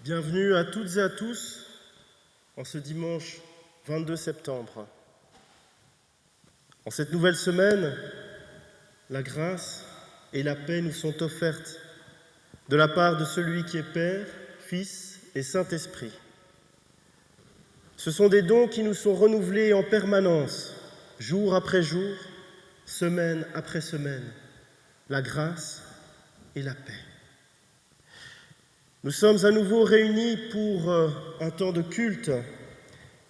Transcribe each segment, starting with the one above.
Bienvenue à toutes et à tous en ce dimanche 22 septembre. En cette nouvelle semaine, la grâce et la paix nous sont offertes de la part de celui qui est Père, Fils et Saint-Esprit. Ce sont des dons qui nous sont renouvelés en permanence, jour après jour, semaine après semaine, la grâce et la paix. Nous sommes à nouveau réunis pour un temps de culte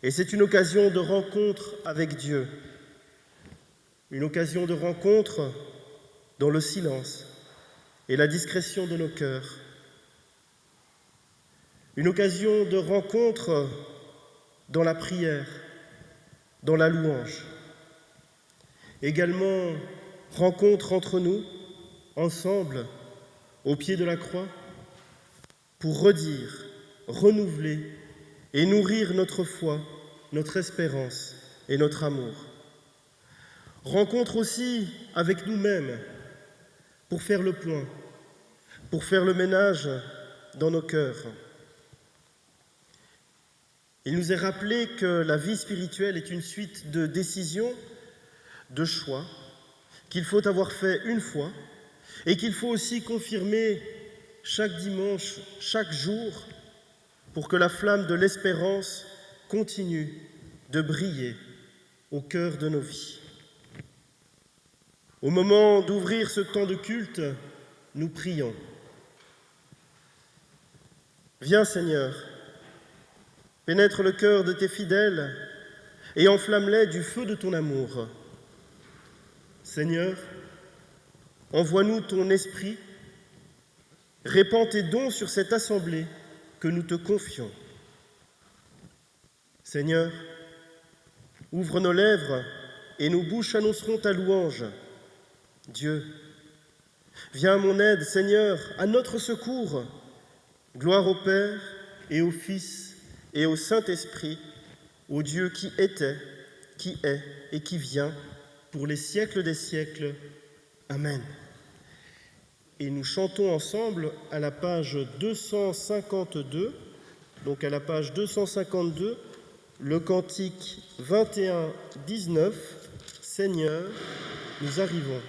et c'est une occasion de rencontre avec Dieu, une occasion de rencontre dans le silence et la discrétion de nos cœurs, une occasion de rencontre dans la prière, dans la louange, également rencontre entre nous, ensemble, au pied de la croix, pour redire, renouveler et nourrir notre foi, notre espérance et notre amour. Rencontre aussi avec nous-mêmes pour faire le point, pour faire le ménage dans nos cœurs. Il nous est rappelé que la vie spirituelle est une suite de décisions, de choix, qu'il faut avoir fait une fois et qu'il faut aussi confirmer chaque dimanche, chaque jour, pour que la flamme de l'espérance continue de briller au cœur de nos vies. Au moment d'ouvrir ce temps de culte, nous prions. Viens Seigneur, pénètre le cœur de tes fidèles et enflamme-les du feu de ton amour. Seigneur, envoie-nous ton esprit, répands tes dons sur cette assemblée que nous te confions. Seigneur, ouvre nos lèvres et nos bouches annonceront ta louange. Dieu, viens à mon aide, Seigneur, à notre secours. Gloire au Père et au Fils et au Saint-Esprit, au Dieu qui était, qui est et qui vient, pour les siècles des siècles. Amen. Et nous chantons ensemble à la page 252, donc à la page 252, le cantique 21-19, Seigneur, nous arrivons.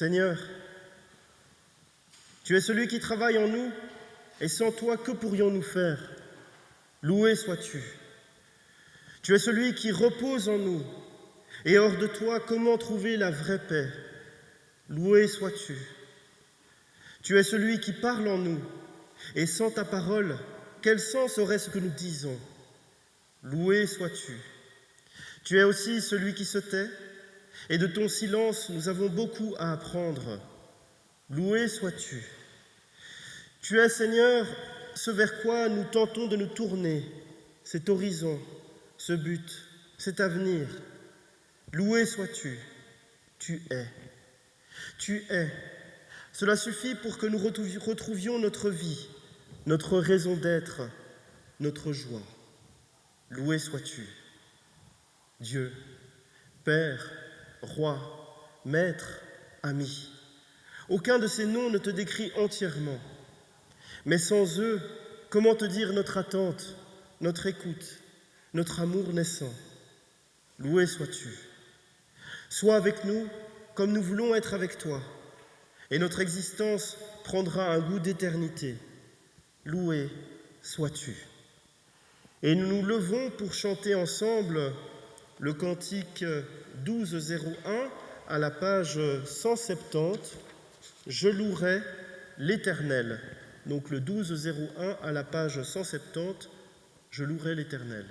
Seigneur, tu es celui qui travaille en nous, et sans toi, que pourrions-nous faire? Loué sois-tu. Tu es celui qui repose en nous, et hors de toi, comment trouver la vraie paix? Loué sois-tu. Tu es celui qui parle en nous, et sans ta parole, quel sens aurait ce que nous disons? Loué sois-tu. Tu es aussi celui qui se tait, et de ton silence nous avons beaucoup à apprendre. Loué sois-tu. Tu es, Seigneur, ce vers quoi nous tentons de nous tourner, cet horizon, ce but, cet avenir. Loué sois-tu. Tu es. Tu es. Cela suffit pour que nous retrouvions notre vie, notre raison d'être, notre joie. Loué sois-tu. Dieu, Père, Roi, Maître, Ami. Aucun de ces noms ne te décrit entièrement. Mais sans eux, comment te dire notre attente, notre écoute, notre amour naissant? Loué sois-tu. Sois avec nous comme nous voulons être avec toi, et notre existence prendra un goût d'éternité. Loué sois-tu. Et nous nous levons pour chanter ensemble le cantique 1201 à la page 170. Je louerai l'Éternel. Donc le 1201 à la page 170, je louerai l'Éternel.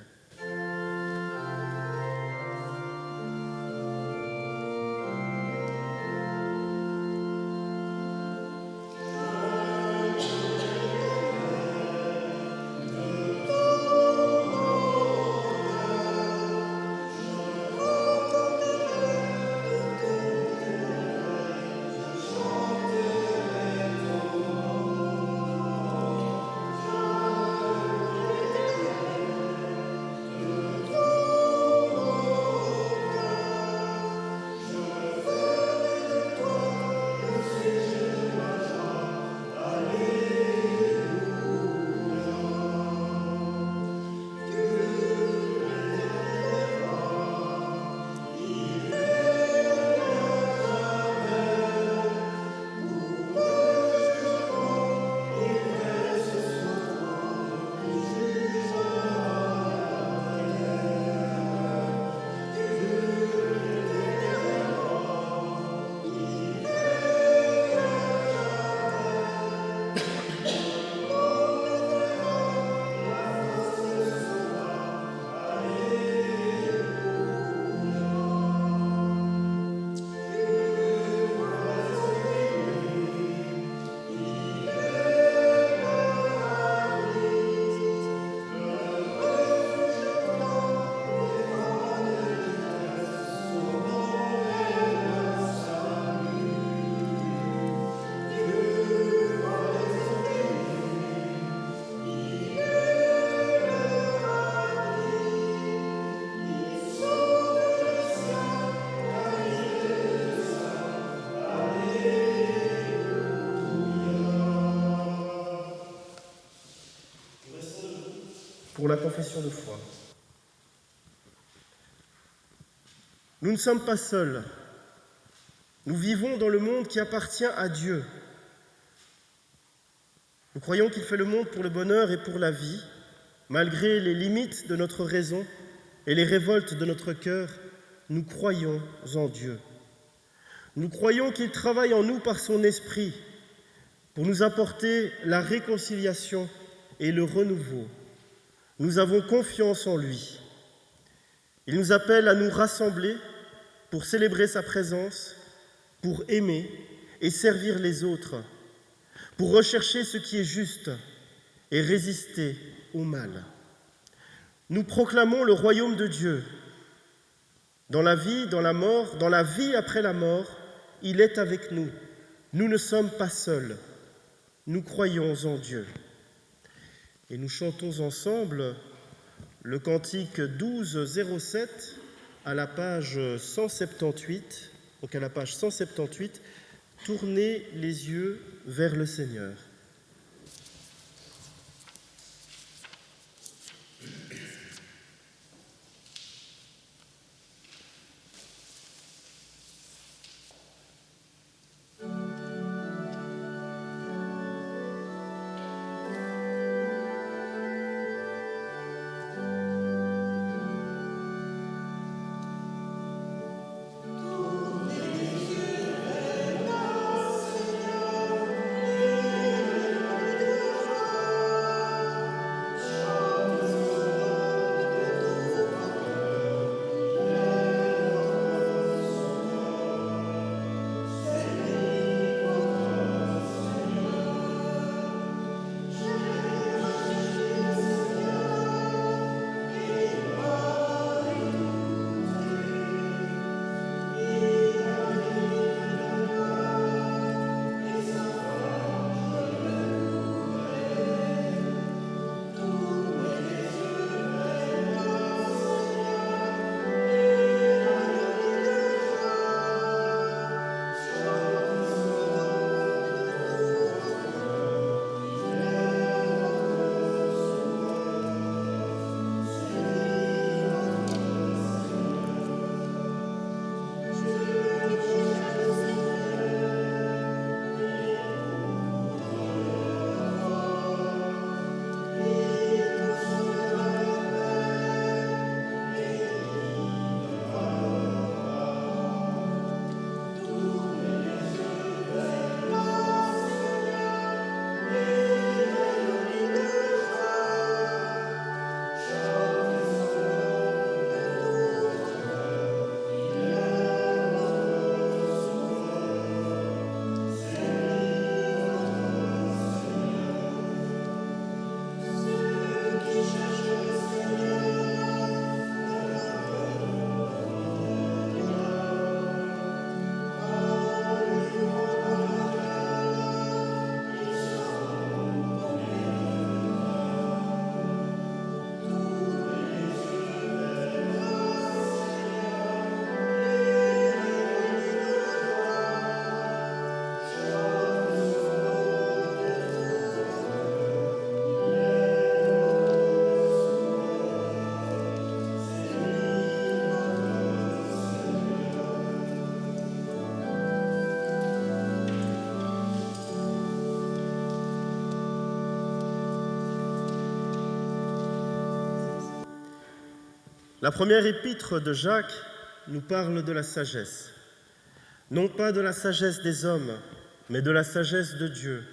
Pour la confession de foi. Nous ne sommes pas seuls. Nous vivons dans le monde qui appartient à Dieu. Nous croyons qu'il fait le monde pour le bonheur et pour la vie, malgré les limites de notre raison et les révoltes de notre cœur. Nous croyons en Dieu. Nous croyons qu'il travaille en nous par son esprit pour nous apporter la réconciliation et le renouveau. Nous avons confiance en lui. Il nous appelle à nous rassembler pour célébrer sa présence, pour aimer et servir les autres, pour rechercher ce qui est juste et résister au mal. Nous proclamons le royaume de Dieu. Dans la vie, dans la mort, dans la vie après la mort, il est avec nous. Nous ne sommes pas seuls. Nous croyons en Dieu. Et nous chantons ensemble le cantique 1207 à la page 178. Donc à la page 178, tournez les yeux vers le Seigneur. La première épître de Jacques nous parle de la sagesse. Non pas de la sagesse des hommes, mais de la sagesse de Dieu,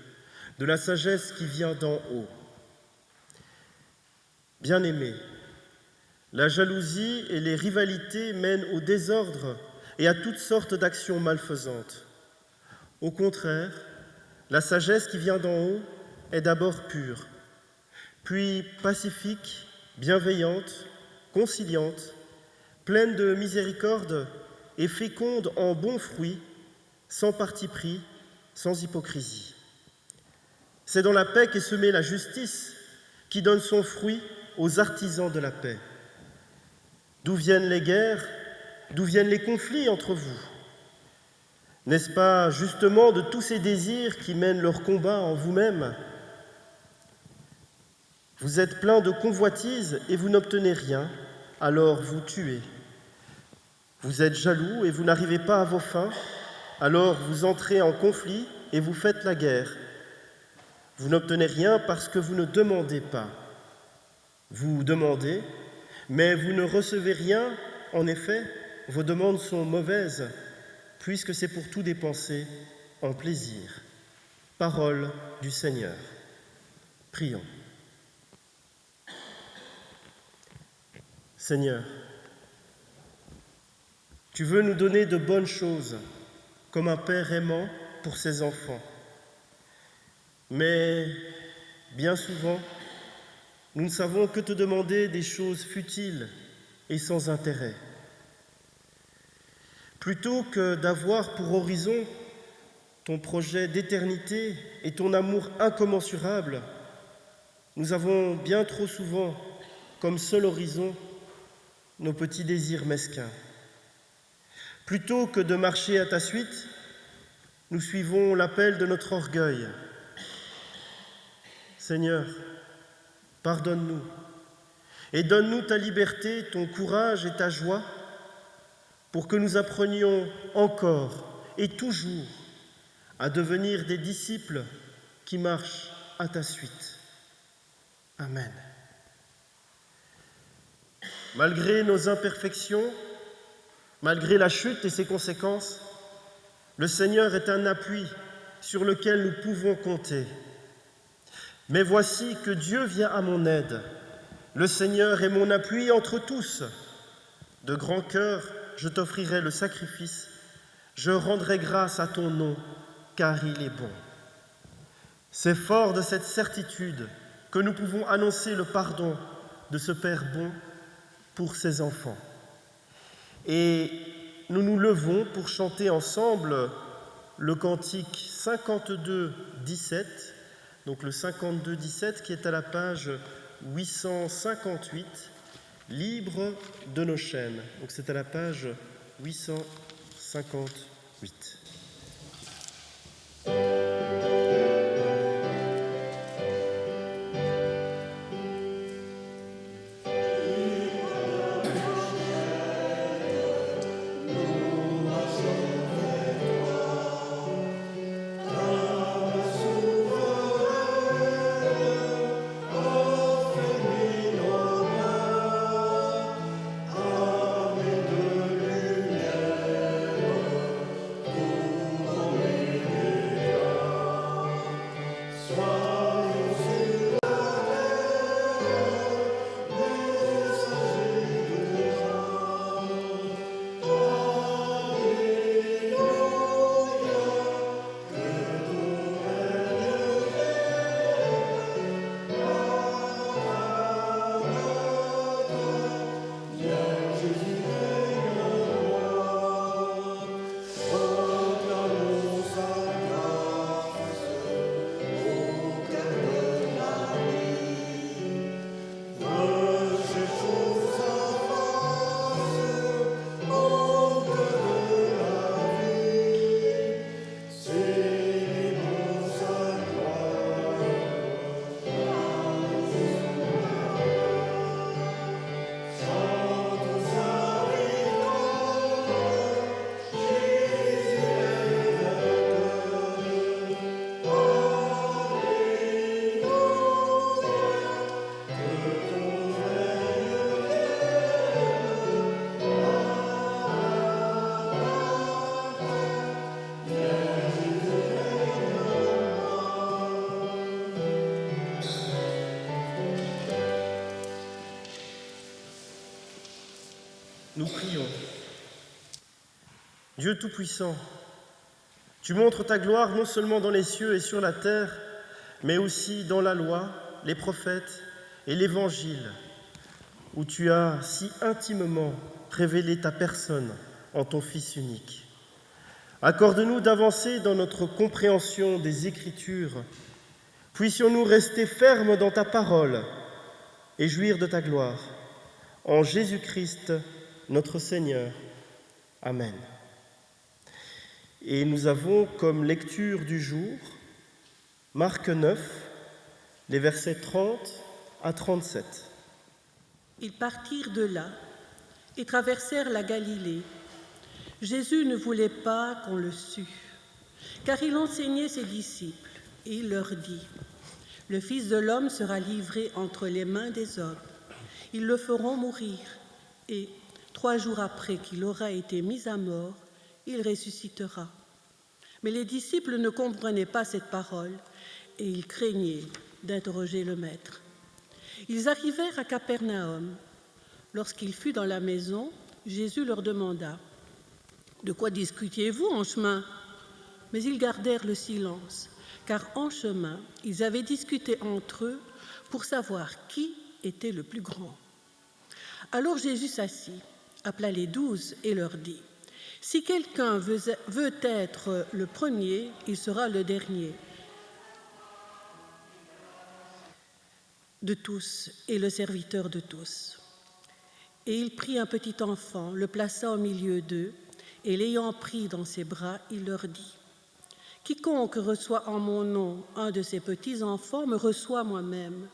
de la sagesse qui vient d'en haut. Bien-aimés, la jalousie et les rivalités mènent au désordre et à toutes sortes d'actions malfaisantes. Au contraire, la sagesse qui vient d'en haut est d'abord pure, puis pacifique, bienveillante, conciliante, pleine de miséricorde et féconde en bons fruits, sans parti pris, sans hypocrisie. C'est dans la paix qu'est semée la justice qui donne son fruit aux artisans de la paix. D'où viennent les guerres? D'où viennent les conflits entre vous? N'est-ce pas justement de tous ces désirs qui mènent leur combat en vous-même? Vous êtes plein de convoitises et vous n'obtenez rien, alors vous tuez. Vous êtes jaloux et vous n'arrivez pas à vos fins, alors vous entrez en conflit et vous faites la guerre. Vous n'obtenez rien parce que vous ne demandez pas. Vous demandez, mais vous ne recevez rien. En effet, vos demandes sont mauvaises, puisque c'est pour tout dépenser en plaisir. Parole du Seigneur. Prions. Seigneur, tu veux nous donner de bonnes choses, comme un père aimant pour ses enfants. Mais bien souvent, nous ne savons que te demander des choses futiles et sans intérêt. Plutôt que d'avoir pour horizon ton projet d'éternité et ton amour incommensurable, nous avons bien trop souvent comme seul horizon nos petits désirs mesquins. Plutôt que de marcher à ta suite, nous suivons l'appel de notre orgueil. Seigneur, pardonne-nous et donne-nous ta liberté, ton courage et ta joie pour que nous apprenions encore et toujours à devenir des disciples qui marchent à ta suite. Amen. Malgré nos imperfections, malgré la chute et ses conséquences, le Seigneur est un appui sur lequel nous pouvons compter. Mais voici que Dieu vient à mon aide. Le Seigneur est mon appui entre tous. De grand cœur, je t'offrirai le sacrifice. Je rendrai grâce à ton nom, car il est bon. C'est fort de cette certitude que nous pouvons annoncer le pardon de ce Père bon pour ses enfants. Et nous nous levons pour chanter ensemble le cantique 52, 17, donc le 52, 17 qui est à la page 858, Libre de nos chaînes. Donc c'est à la page 858. Nous prions. Dieu Tout-Puissant, tu montres ta gloire non seulement dans les cieux et sur la terre, mais aussi dans la loi, les prophètes et l'Évangile, où tu as si intimement révélé ta personne en ton Fils unique. Accorde-nous d'avancer dans notre compréhension des Écritures. Puissions-nous rester fermes dans ta parole et jouir de ta gloire. En Jésus-Christ, notre Seigneur. Amen. Et nous avons comme lecture du jour Marc 9, les versets 30 à 37. Ils partirent de là et traversèrent la Galilée. Jésus ne voulait pas qu'on le sût, car il enseignait ses disciples, et il leur dit : « Le Fils de l'homme sera livré entre les mains des hommes. Ils le feront mourir, et 3 jours après qu'il aura été mis à mort, il ressuscitera. » Mais les disciples ne comprenaient pas cette parole, et ils craignaient d'interroger le Maître. Ils arrivèrent à Capernaum. Lorsqu'il fut dans la maison, Jésus leur demanda : « De quoi discutiez-vous en chemin ?» Mais ils gardèrent le silence, car en chemin, ils avaient discuté entre eux pour savoir qui était le plus grand. Alors Jésus s'assit, appela les 12 et leur dit : « Si quelqu'un veut être le premier, il sera le dernier de tous et le serviteur de tous. » Et il prit un petit enfant, le plaça au milieu d'eux, et l'ayant pris dans ses bras, il leur dit : « Quiconque reçoit en mon nom un de ces petits enfants me reçoit moi-même,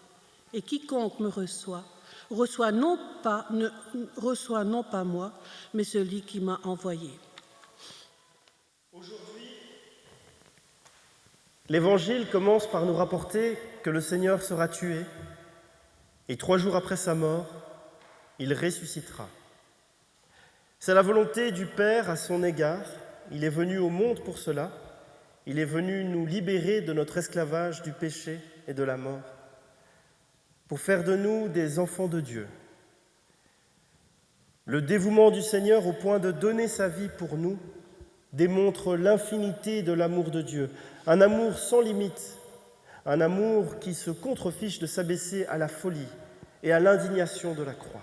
et quiconque me reçoit non pas moi, mais celui qui m'a envoyé. » Aujourd'hui, l'Évangile commence par nous rapporter que le Seigneur sera tué, et 3 jours après sa mort, il ressuscitera. C'est la volonté du Père à son égard. Il est venu au monde pour cela. Il est venu nous libérer de notre esclavage du péché et de la mort, pour faire de nous des enfants de Dieu. Le dévouement du Seigneur au point de donner sa vie pour nous démontre l'infinité de l'amour de Dieu, un amour sans limite, un amour qui se contrefiche de s'abaisser à la folie et à l'indignation de la croix.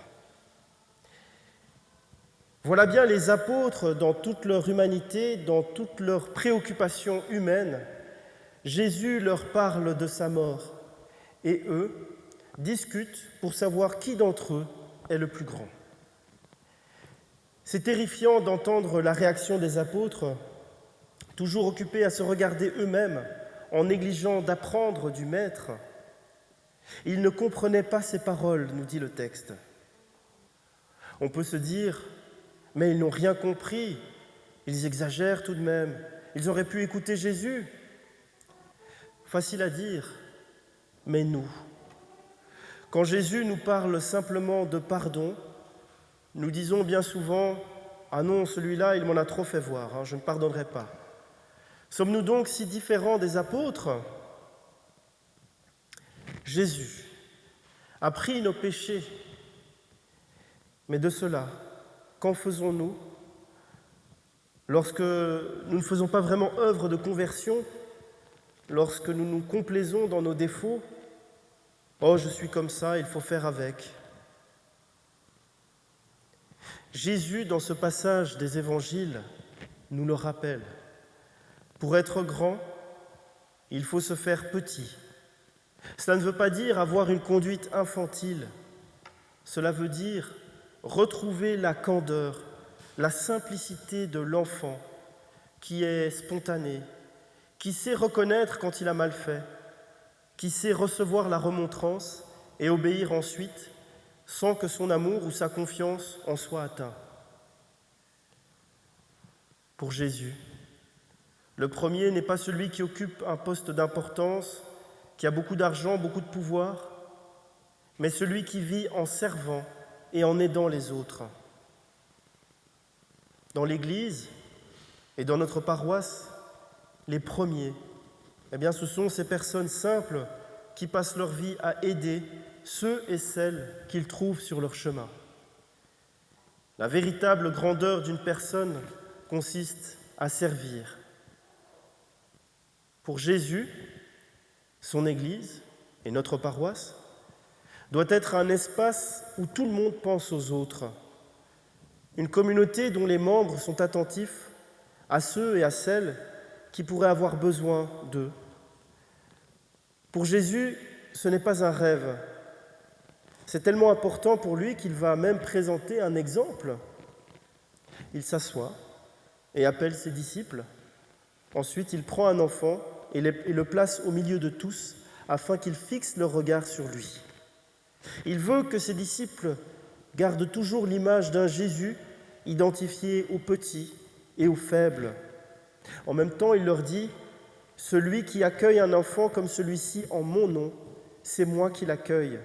Voilà bien les apôtres dans toute leur humanité, dans toutes leurs préoccupations humaines. Jésus leur parle de sa mort et eux discutent pour savoir qui d'entre eux est le plus grand. C'est terrifiant d'entendre la réaction des apôtres, toujours occupés à se regarder eux-mêmes en négligeant d'apprendre du Maître. Ils ne comprenaient pas ces paroles, nous dit le texte. On peut se dire : mais ils n'ont rien compris, ils exagèrent tout de même, ils auraient pu écouter Jésus. Facile à dire, mais nous, quand Jésus nous parle simplement de pardon, nous disons bien souvent : ah non, celui-là, il m'en a trop fait voir, je ne pardonnerai pas. Sommes-nous donc si différents des apôtres ? Jésus a pris nos péchés, mais de cela, qu'en faisons-nous lorsque nous ne faisons pas vraiment œuvre de conversion, lorsque nous nous complaisons dans nos défauts ? Oh, je suis comme ça, il faut faire avec. Jésus, dans ce passage des Évangiles, nous le rappelle. Pour être grand, il faut se faire petit. Cela ne veut pas dire avoir une conduite infantile. Cela veut dire retrouver la candeur, la simplicité de l'enfant qui est spontané, qui sait reconnaître quand il a mal fait, qui sait recevoir la remontrance et obéir ensuite sans que son amour ou sa confiance en soit atteint. Pour Jésus, le premier n'est pas celui qui occupe un poste d'importance, qui a beaucoup d'argent, beaucoup de pouvoir, mais celui qui vit en servant et en aidant les autres. Dans l'Église et dans notre paroisse, les premiers, ce sont ces personnes simples qui passent leur vie à aider ceux et celles qu'ils trouvent sur leur chemin. La véritable grandeur d'une personne consiste à servir. Pour Jésus, son Église et notre paroisse doit être un espace où tout le monde pense aux autres, une communauté dont les membres sont attentifs à ceux et à celles qui pourraient avoir besoin d'eux. Pour Jésus, ce n'est pas un rêve. C'est tellement important pour lui qu'il va même présenter un exemple. Il s'assoit et appelle ses disciples. Ensuite, il prend un enfant et le place au milieu de tous afin qu'ils fixent leur regard sur lui. Il veut que ses disciples gardent toujours l'image d'un Jésus identifié aux petits et aux faibles. En même temps, il leur dit « Celui qui accueille un enfant comme celui-ci en mon nom, c'est moi qui l'accueille.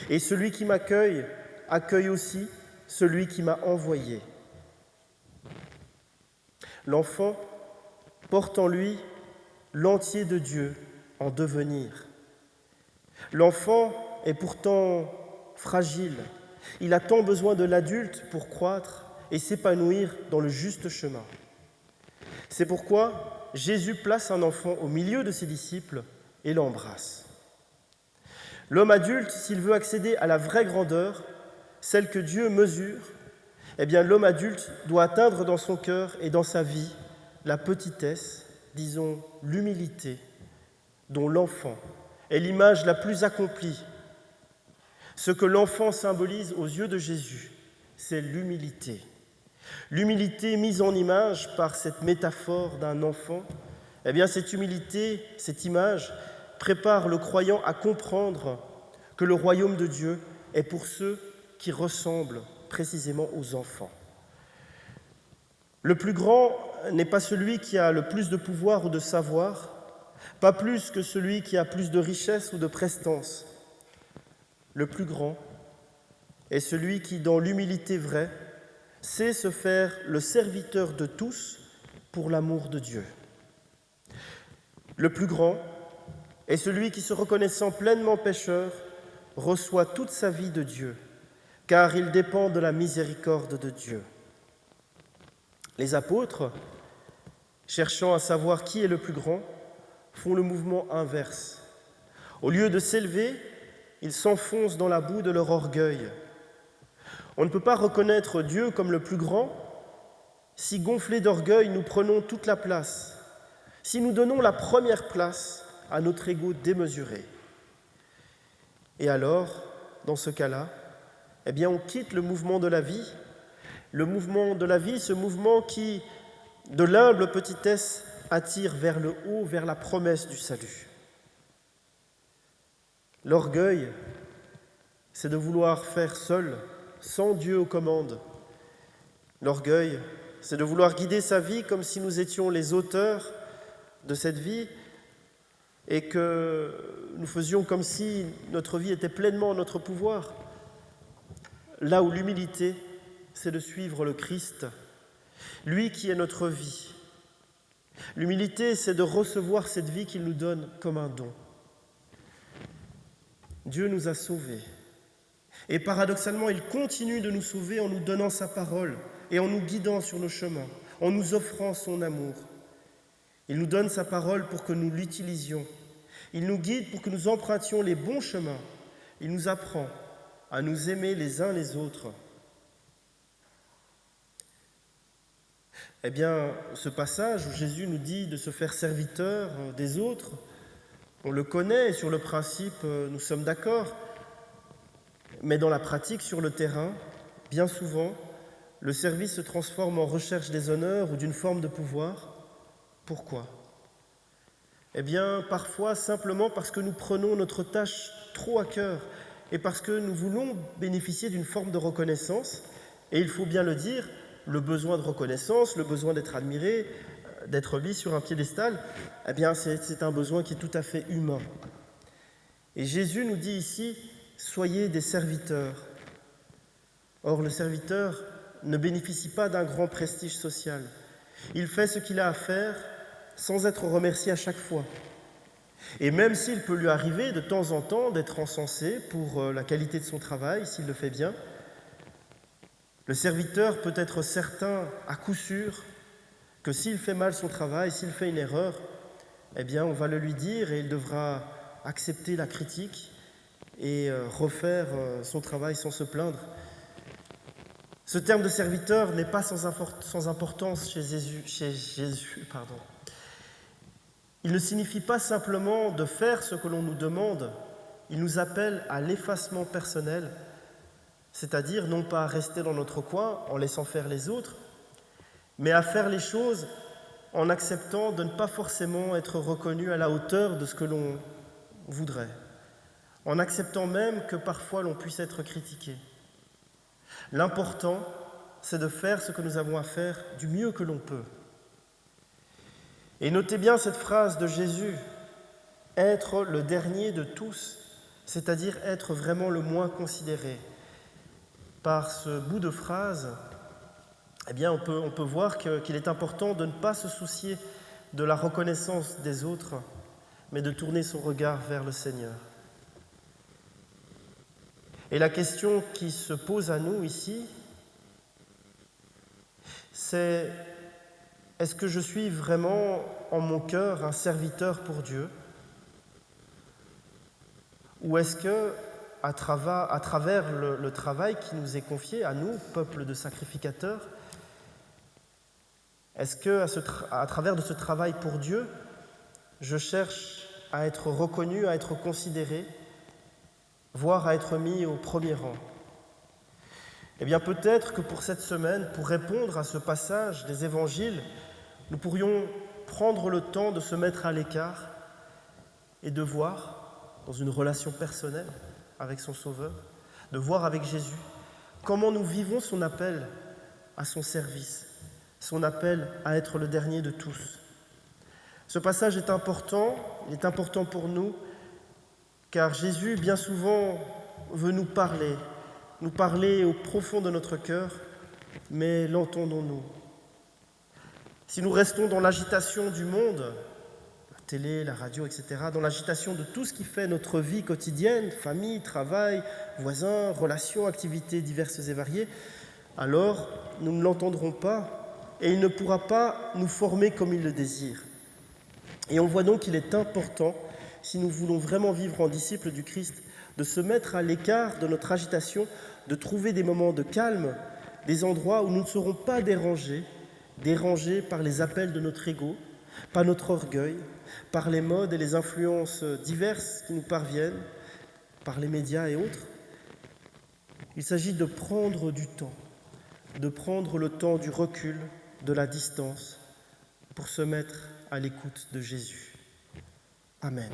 Et celui qui m'accueille accueille aussi celui qui m'a envoyé. » L'enfant porte en lui l'entier de Dieu en devenir. L'enfant est pourtant fragile. Il a tant besoin de l'adulte pour croître et s'épanouir dans le juste chemin. C'est pourquoi Jésus place un enfant au milieu de ses disciples et l'embrasse. L'homme adulte, s'il veut accéder à la vraie grandeur, celle que Dieu mesure, eh bien l'homme adulte doit atteindre dans son cœur et dans sa vie la petitesse, disons l'humilité, dont l'enfant est l'image la plus accomplie. Ce que l'enfant symbolise aux yeux de Jésus, c'est l'humilité. L'humilité mise en image par cette métaphore d'un enfant, eh bien cette humilité, cette image, prépare le croyant à comprendre que le royaume de Dieu est pour ceux qui ressemblent précisément aux enfants. Le plus grand n'est pas celui qui a le plus de pouvoir ou de savoir, pas plus que celui qui a plus de richesse ou de prestance. Le plus grand est celui qui, dans l'humilité vraie, sait se faire le serviteur de tous pour l'amour de Dieu. Le plus grand est celui qui, se reconnaissant pleinement pécheur, reçoit toute sa vie de Dieu, car il dépend de la miséricorde de Dieu. Les apôtres, cherchant à savoir qui est le plus grand, font le mouvement inverse. Au lieu de s'élever, ils s'enfoncent dans la boue de leur orgueil. On ne peut pas reconnaître Dieu comme le plus grand si, gonflés d'orgueil, nous prenons toute la place, si nous donnons la première place à notre ego démesuré. Et alors, dans ce cas-là, eh bien, on quitte le mouvement de la vie, ce mouvement qui, de l'humble petitesse, attire vers le haut, vers la promesse du salut. L'orgueil, c'est de vouloir faire seul, sans Dieu aux commandes. L'orgueil, c'est de vouloir guider sa vie comme si nous étions les auteurs de cette vie et que nous faisions comme si notre vie était pleinement en notre pouvoir. Là où l'humilité, c'est de suivre le Christ, lui qui est notre vie. L'humilité, c'est de recevoir cette vie qu'il nous donne comme un don. Dieu nous a sauvés. Et paradoxalement, il continue de nous sauver en nous donnant sa parole et en nous guidant sur nos chemins, en nous offrant son amour. Il nous donne sa parole pour que nous l'utilisions. Il nous guide pour que nous empruntions les bons chemins. Il nous apprend à nous aimer les uns les autres. Eh bien, ce passage où Jésus nous dit de se faire serviteur des autres, on le connaît et sur le principe, nous sommes d'accord. Mais dans la pratique, sur le terrain, bien souvent, le service se transforme en recherche des honneurs ou d'une forme de pouvoir. Pourquoi ? Eh bien, parfois simplement parce que nous prenons notre tâche trop à cœur et parce que nous voulons bénéficier d'une forme de reconnaissance. Et il faut bien le dire, le besoin de reconnaissance, le besoin d'être admiré, d'être mis sur un piédestal, eh bien, c'est un besoin qui est tout à fait humain. Et Jésus nous dit ici, soyez des serviteurs. Or, le serviteur ne bénéficie pas d'un grand prestige social. Il fait ce qu'il a à faire sans être remercié à chaque fois. Et même s'il peut lui arriver de temps en temps d'être encensé pour la qualité de son travail, s'il le fait bien, Le serviteur peut être certain, à coup sûr, que s'il fait mal son travail, s'il fait une erreur, eh bien, on va le lui dire et il devra accepter la critique et refaire son travail sans se plaindre. Ce terme de serviteur n'est pas sans importance chez Jésus. Il ne signifie pas simplement de faire ce que l'on nous demande, il nous appelle à l'effacement personnel, c'est-à-dire non pas à rester dans notre coin en laissant faire les autres, mais à faire les choses en acceptant de ne pas forcément être reconnu à la hauteur de ce que l'on voudrait, en acceptant même que parfois l'on puisse être critiqué. L'important, c'est de faire ce que nous avons à faire du mieux que l'on peut. Et notez bien cette phrase de Jésus, « être le dernier de tous », c'est-à-dire être vraiment le moins considéré. Par ce bout de phrase, eh bien, on peut voir qu'il est important de ne pas se soucier de la reconnaissance des autres, mais de tourner son regard vers le Seigneur. Et la question qui se pose à nous ici, c'est: est-ce que je suis vraiment en mon cœur un serviteur pour Dieu? Ou est-ce que, à travers le travail qui nous est confié, à nous, peuple de sacrificateurs, est-ce que, à travers de ce travail pour Dieu, je cherche à être reconnu, à être considéré, voire à être mis au premier rang? Eh bien, peut-être que pour cette semaine, pour répondre à ce passage des évangiles, nous pourrions prendre le temps de se mettre à l'écart et de voir, dans une relation personnelle avec son Sauveur, de voir avec Jésus comment nous vivons son appel à son service, son appel à être le dernier de tous. Ce passage est important, il est important pour nous, car Jésus, bien souvent, veut nous parler au profond de notre cœur, mais l'entendons-nous? Si nous restons dans l'agitation du monde, la télé, la radio, etc., dans l'agitation de tout ce qui fait notre vie quotidienne, famille, travail, voisins, relations, activités diverses et variées, alors nous ne l'entendrons pas et il ne pourra pas nous former comme il le désire. Et on voit donc qu'il est important, si nous voulons vraiment vivre en disciples du Christ, de se mettre à l'écart de notre agitation, de trouver des moments de calme, des endroits où nous ne serons pas dérangés par les appels de notre ego, par notre orgueil, par les modes et les influences diverses qui nous parviennent, par les médias et autres. Il s'agit de prendre du temps, de prendre le temps du recul, de la distance, pour se mettre à l'écoute de Jésus. Amen.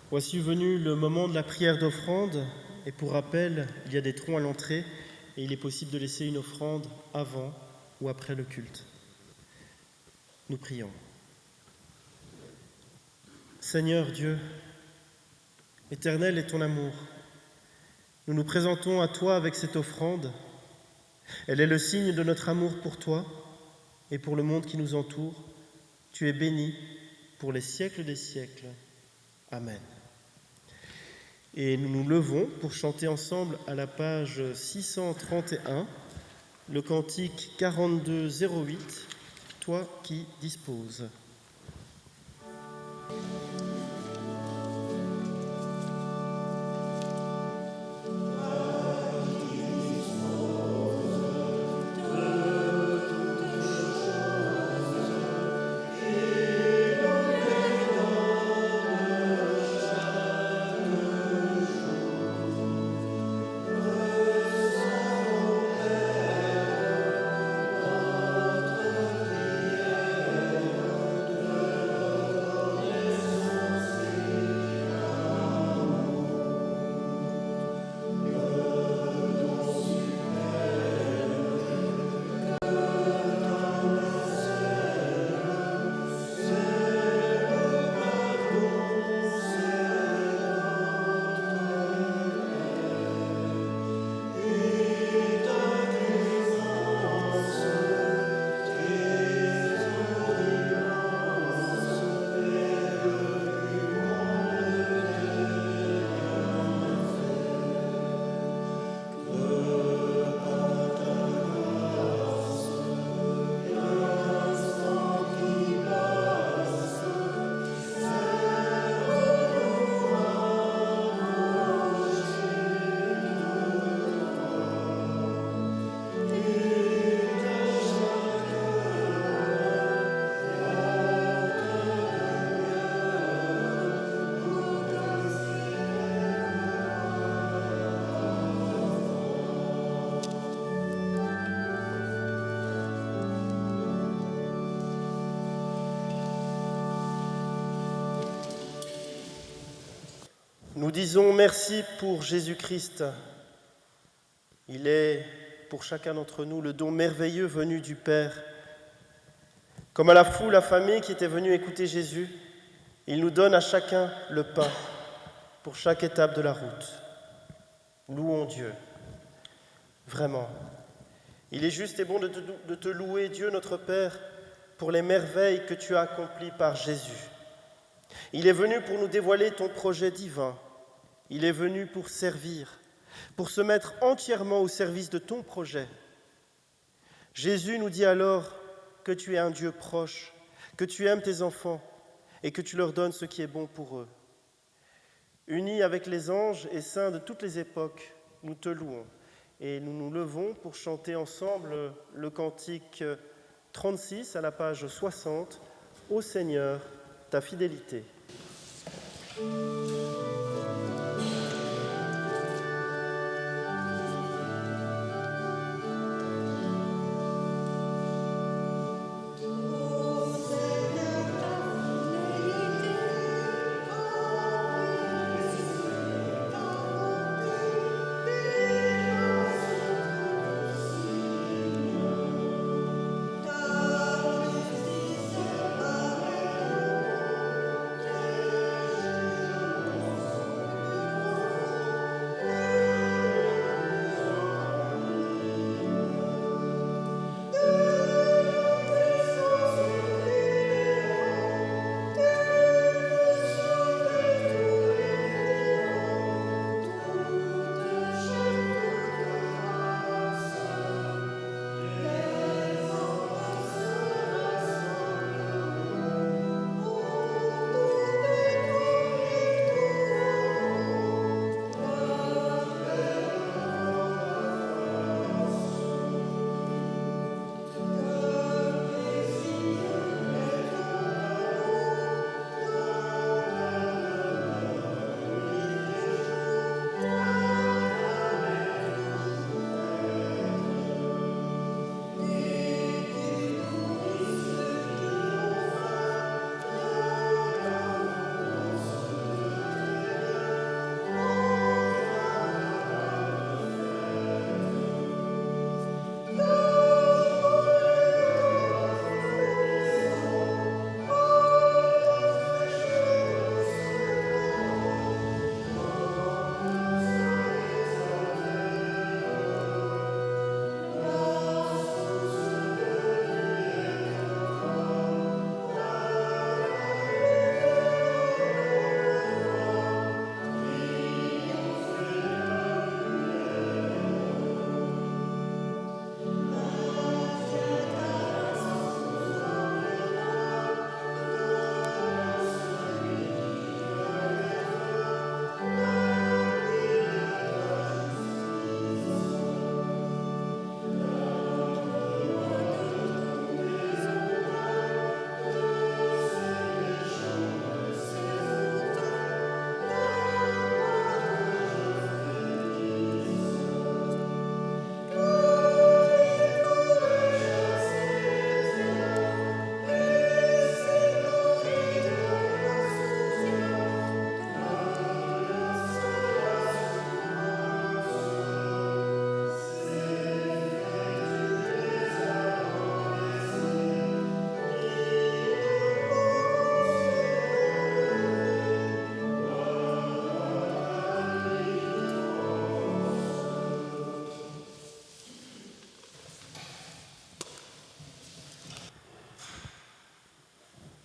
Voici venu le moment de la prière d'offrande, et pour rappel, il y a des troncs à l'entrée, et il est possible de laisser une offrande avant ou après le culte. Nous prions. Seigneur Dieu, Éternel est ton amour. Nous nous présentons à toi avec cette offrande. Elle est le signe de notre amour pour toi et pour le monde qui nous entoure. Tu es béni pour les siècles des siècles. Amen. Et nous nous levons pour chanter ensemble à la page 631, le cantique 4208, « Toi qui disposes ». Nous disons merci pour Jésus-Christ. Il est, pour chacun d'entre nous, le don merveilleux venu du Père. Comme à la foule affamée qui était venue écouter Jésus, il nous donne à chacun le pain pour chaque étape de la route. Louons Dieu. Vraiment, il est juste et bon de te louer, Dieu notre Père, pour les merveilles que tu as accomplies par Jésus. Il est venu pour nous dévoiler ton projet divin. Il est venu pour servir, pour se mettre entièrement au service de ton projet. Jésus nous dit alors que tu es un Dieu proche, que tu aimes tes enfants et que tu leur donnes ce qui est bon pour eux. Unis avec les anges et saints de toutes les époques, nous te louons et nous nous levons pour chanter ensemble le cantique 36 à la page 60, « Ô Seigneur, ta fidélité ».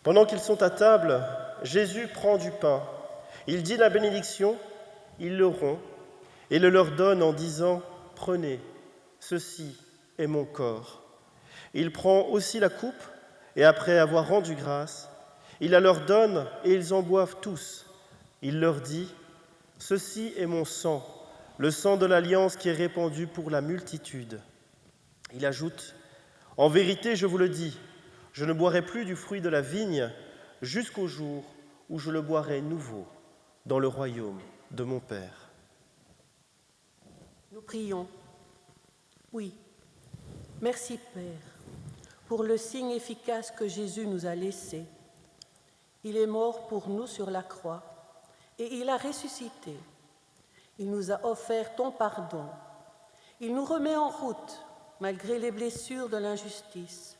Pendant qu'ils sont à table, Jésus prend du pain. Il dit la bénédiction, il le rompt et le leur donne en disant « Prenez, ceci est mon corps ». Il prend aussi la coupe et après avoir rendu grâce, il la leur donne et ils en boivent tous. Il leur dit « Ceci est mon sang, le sang de l'alliance qui est répandu pour la multitude ». Il ajoute « En vérité, je vous le dis, je ne boirai plus du fruit de la vigne jusqu'au jour où je le boirai nouveau dans le royaume de mon Père. » Nous prions. Oui, merci Père, pour le signe efficace que Jésus nous a laissé. Il est mort pour nous sur la croix et il a ressuscité. Il nous a offert ton pardon. Il nous remet en route malgré les blessures de l'injustice.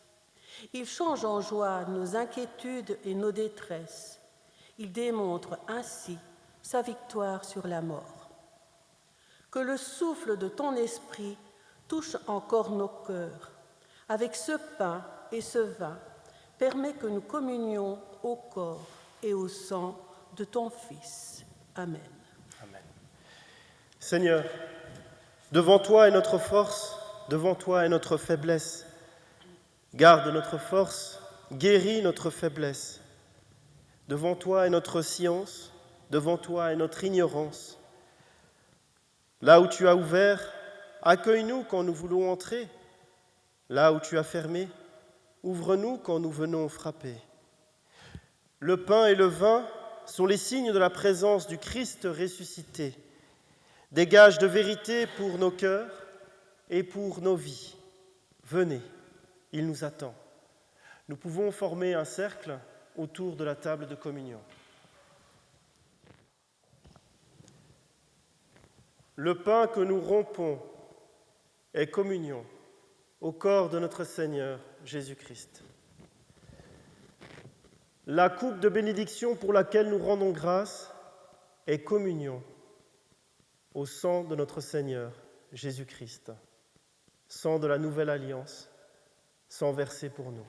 Il change en joie nos inquiétudes et nos détresses. Il démontre ainsi sa victoire sur la mort. Que le souffle de ton esprit touche encore nos cœurs. Avec ce pain et ce vin, permet que nous communions au corps et au sang de ton Fils. Amen. Amen. Seigneur, devant toi est notre force, devant toi est notre faiblesse. Garde notre force, guéris notre faiblesse. Devant toi est notre science, devant toi est notre ignorance. Là où tu as ouvert, accueille-nous quand nous voulons entrer. Là où tu as fermé, ouvre-nous quand nous venons frapper. Le pain et le vin sont les signes de la présence du Christ ressuscité, des gages de vérité pour nos cœurs et pour nos vies. Venez, il nous attend. Nous pouvons former un cercle autour de la table de communion. Le pain que nous rompons est communion au corps de notre Seigneur Jésus-Christ. La coupe de bénédiction pour laquelle nous rendons grâce est communion au sang de notre Seigneur Jésus-Christ, sang de la nouvelle alliance, sang versé pour nous.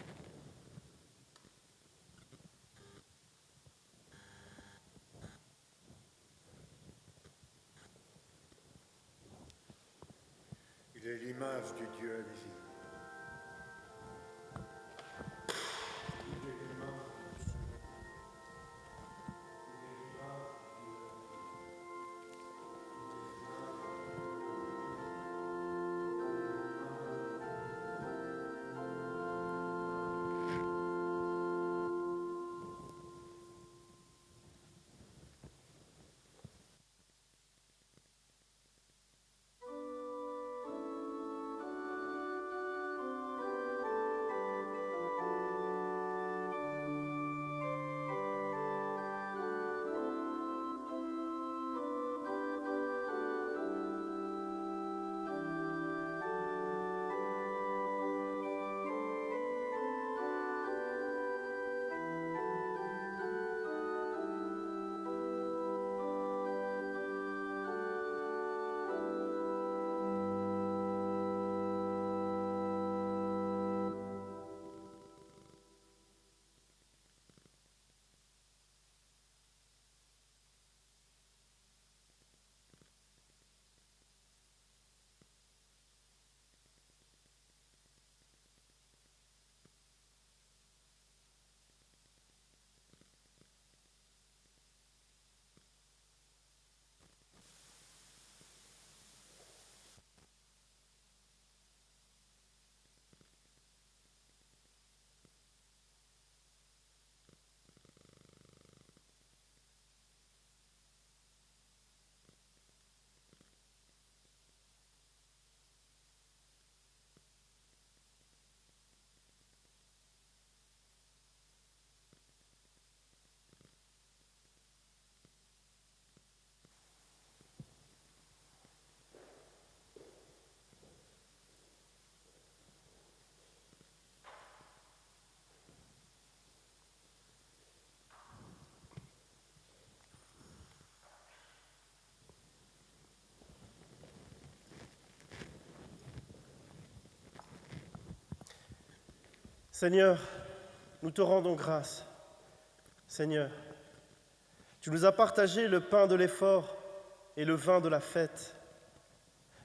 Il est l'image du Dieu invisible. Seigneur, nous te rendons grâce Seigneur, tu nous as partagé le pain de l'effort et le vin de la fête.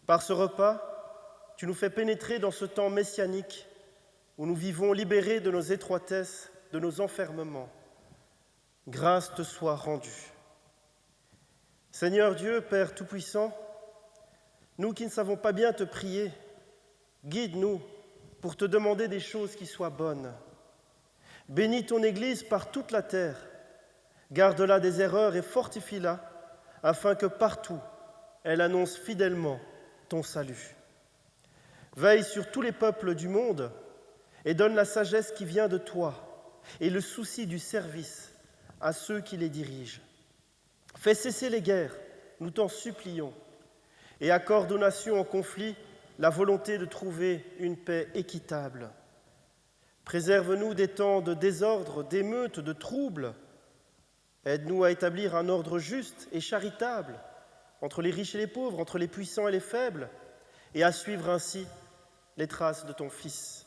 Par ce repas, tu nous fais pénétrer dans ce temps messianique où nous vivons libérés de nos étroitesses, de nos enfermements. Grâce te soit rendue. Seigneur Dieu, Père Tout-Puissant, nous qui ne savons pas bien te prier, guide-nous pour te demander des choses qui soient bonnes. Bénis ton Église par toute la terre, garde-la des erreurs et fortifie-la, afin que partout elle annonce fidèlement ton salut. Veille sur tous les peuples du monde et donne la sagesse qui vient de toi et le souci du service à ceux qui les dirigent. Fais cesser les guerres, nous t'en supplions, et accorde aux nations en conflit la volonté de trouver une paix équitable. Préserve-nous des temps de désordre, d'émeutes, de troubles. Aide-nous à établir un ordre juste et charitable entre les riches et les pauvres, entre les puissants et les faibles, et à suivre ainsi les traces de ton Fils.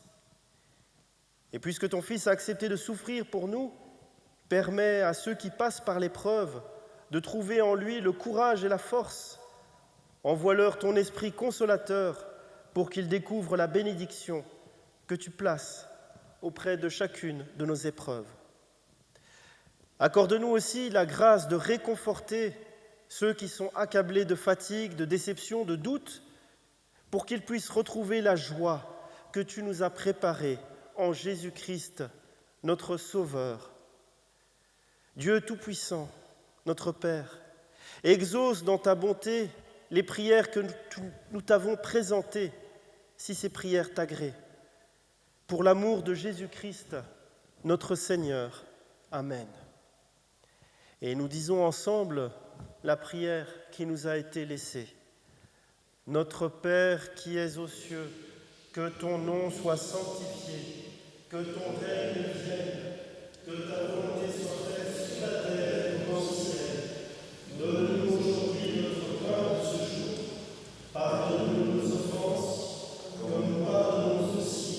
Et puisque ton Fils a accepté de souffrir pour nous, permets à ceux qui passent par l'épreuve de trouver en lui le courage et la force. Envoie-leur ton esprit consolateur pour qu'ils découvrent la bénédiction que tu places auprès de chacune de nos épreuves. Accorde-nous aussi la grâce de réconforter ceux qui sont accablés de fatigue, de déception, de doute, pour qu'ils puissent retrouver la joie que tu nous as préparée en Jésus-Christ, notre Sauveur. Dieu Tout-Puissant, notre Père, exauce dans ta bonté les prières que nous t'avons présentées, si ces prières t'agréent. Pour l'amour de Jésus-Christ, notre Seigneur. Amen. Et nous disons ensemble la prière qui nous a été laissée. Notre Père qui es aux cieux, que ton nom soit sanctifié, que ton règne vienne, que ta volonté soit faite sur la terre comme au ciel. Donne-nous aujourd'hui notre pain de ce jour. Pardonne-nous nos offenses, comme nous pardonnons aussi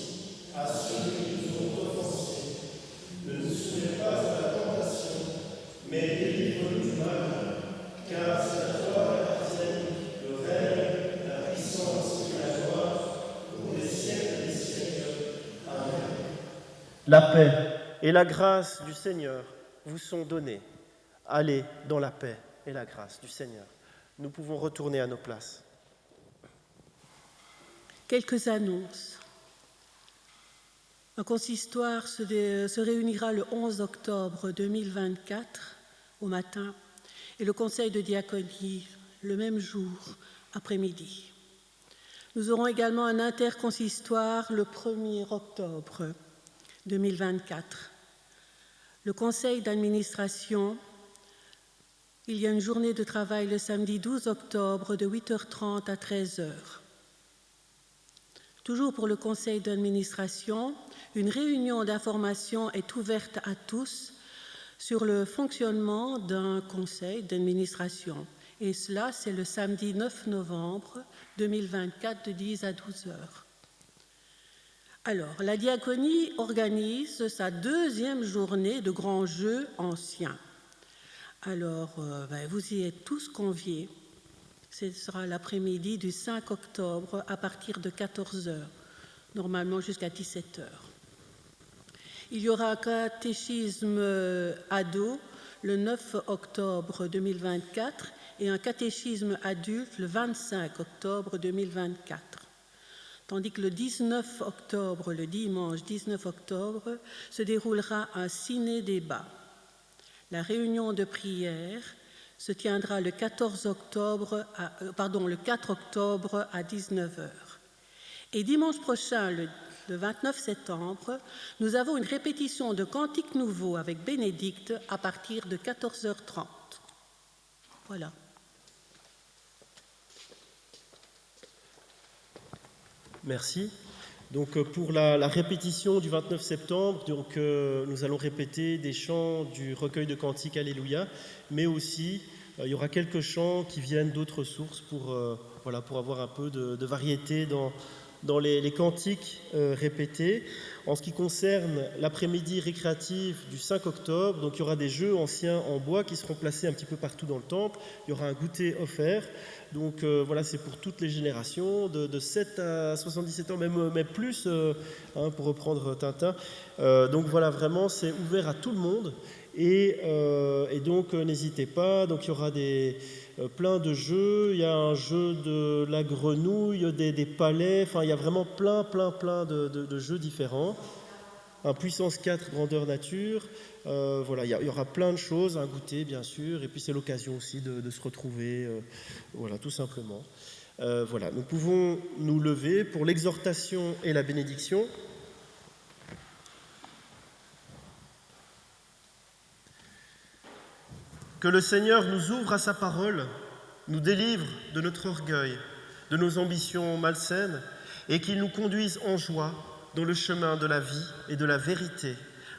à ceux qui nous ont offensés. Ne nous soumets pas à la tentation, mais délivre-nous du mal, car c'est à toi qu'appartiennent le règne, la puissance et la gloire pour les siècles des siècles. Amen. La paix et la grâce du Seigneur vous sont données. Allez dans la paix et la grâce du Seigneur. Nous pouvons retourner à nos places. Quelques annonces. Un consistoire se réunira le 11 octobre 2024 au matin et le conseil de diaconie le même jour après-midi. Nous aurons également un interconsistoire le 1er octobre 2024. Le conseil d'administration, il y a une journée de travail le samedi 12 octobre de 8h30 à 13h. Toujours pour le conseil d'administration, une réunion d'information est ouverte à tous sur le fonctionnement d'un conseil d'administration. Et cela, c'est le samedi 9 novembre 2024 de 10 à 12 heures. Alors, la diaconie organise sa deuxième journée de grands jeux anciens. Alors, vous y êtes tous conviés. Ce sera l'après-midi du 5 octobre à partir de 14h, normalement jusqu'à 17h. Il y aura un catéchisme ado le 9 octobre 2024 et un catéchisme adulte le 25 octobre 2024. Tandis que le 19 octobre, le dimanche 19 octobre, se déroulera un ciné-débat. La réunion de prière se tiendra le 4 octobre à 19h. Et dimanche prochain, le 29 septembre, nous avons une répétition de Cantiques nouveaux avec Bénédicte à partir de 14h30. Voilà. Merci. Donc pour la répétition du 29 septembre, nous allons répéter des chants du recueil de cantiques Alléluia, mais aussi il y aura quelques chants qui viennent d'autres sources pour avoir un peu de variété dans les cantiques répétés. En ce qui concerne l'après-midi récréatif du 5 octobre, donc il y aura des jeux anciens en bois qui seront placés un petit peu partout dans le temple. Il y aura un goûter offert. Donc voilà, c'est pour toutes les générations, de 7 à 77 ans, même plus, pour reprendre Tintin. Donc voilà, vraiment, c'est ouvert à tout le monde. Et donc n'hésitez pas. Donc il y aura plein de jeux. Il y a un jeu de la grenouille, des palais. Enfin, il y a vraiment plein de jeux différents. Un puissance 4, grandeur nature. Voilà, il y aura plein de choses, un goûter bien sûr, et puis c'est l'occasion aussi de se retrouver, voilà, tout simplement. Voilà, nous pouvons nous lever pour l'exhortation et la bénédiction. Que le Seigneur nous ouvre à sa parole, nous délivre de notre orgueil, de nos ambitions malsaines, et qu'il nous conduise en joie dans le chemin de la vie et de la vérité,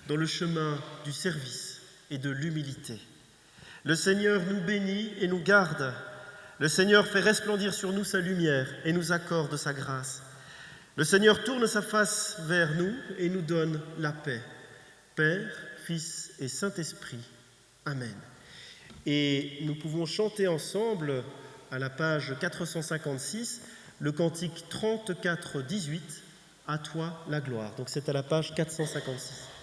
dans le chemin du service et de l'humilité. Le Seigneur nous bénit et nous garde. Le Seigneur fait resplendir sur nous sa lumière et nous accorde sa grâce. Le Seigneur tourne sa face vers nous et nous donne la paix. Père, Fils et Saint-Esprit. Amen. Et nous pouvons chanter ensemble, à la page 456, le cantique 34-18, « À toi la gloire ». Donc c'est à la page 456.